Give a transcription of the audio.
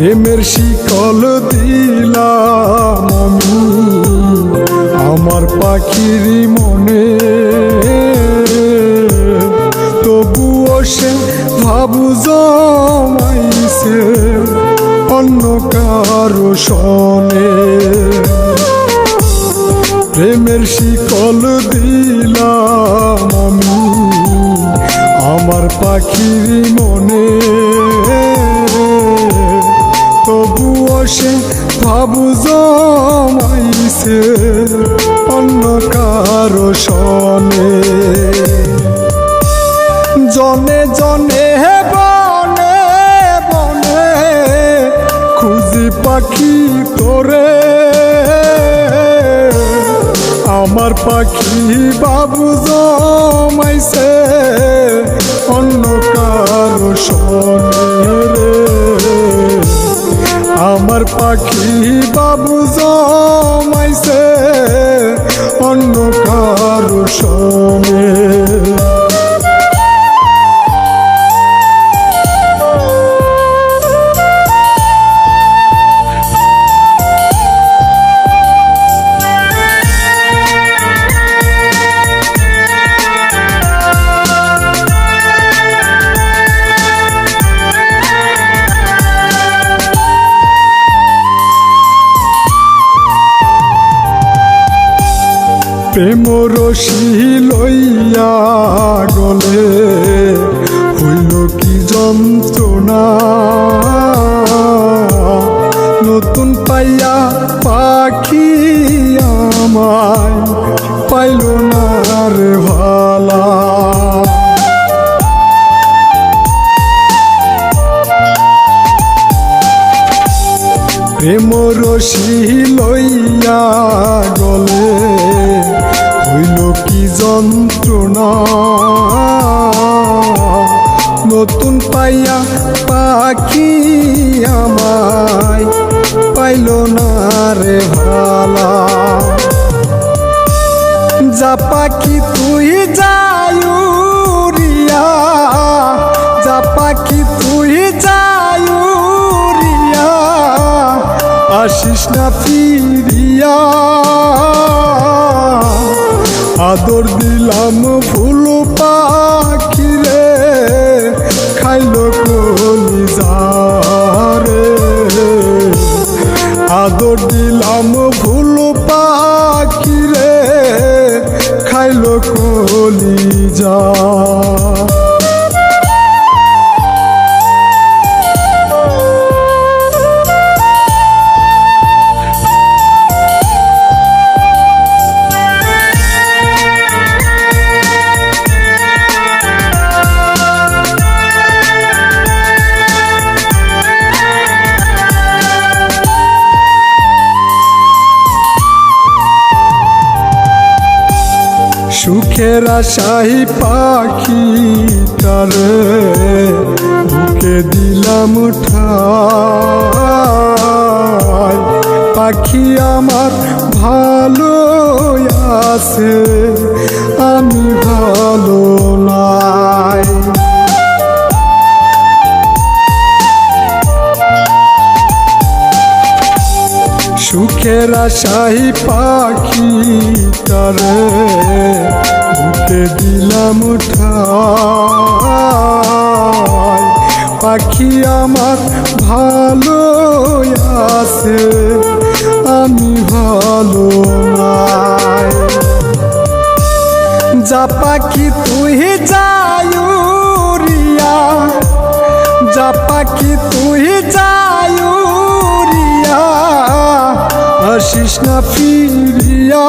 প্রেমের শিকল দিলাম আমি আমার পাখির মনে, তবুও সে ভাবু জমাইছে অন্য কারো সনে। প্রেমের শিকল দিলাম আমি আমার পাখির মনে, তবুও সে ভাবু জমাইছে অন্য কারো সনে। জনে জনে বনে বনে খুঁজি পাখি তোরে, আমার পাখি বাবু জমাইছে অন্য কারো সনে রে। আমার পাখি বাবু জমাইছে অন্য কারো সনে। প্রেম রশি লইয়া গলে হইল কি যন্ত্রণা, নতুন পাইয়া পাখি আমায় পাইল না রে ভালা। প্রেম রশি লইয়া গলে হইল কি যন্ত্রণা, নতুন পাইয়া পাখি আমায় পাইল না রে ভালা। যা পাখি তুই যাইউরিয়া, যা পাখি তুই যাইউরিয়া, আসিস না ফিরিয়া। আদর দিলাম ফুল পাখি রে, খাইল কলিজা রে। আদর দিলাম ফুল পাখি রে, খাইল কলিজা। সুখের আশাই পাখিটারে বুকে দিলাম ঠাই, পাখি আমার ভালো আছে আমি ভালো নাই। সুখের আশাই পাখিটারে বুকে দিলাম ঠাই, পাখি আমার ভালো আছে আমি ভালো নাই। যা পাখি তুই যাইউরিয়া, যা পাখি তুই যাইউরিয়া, আসিস না ফিরিয়া।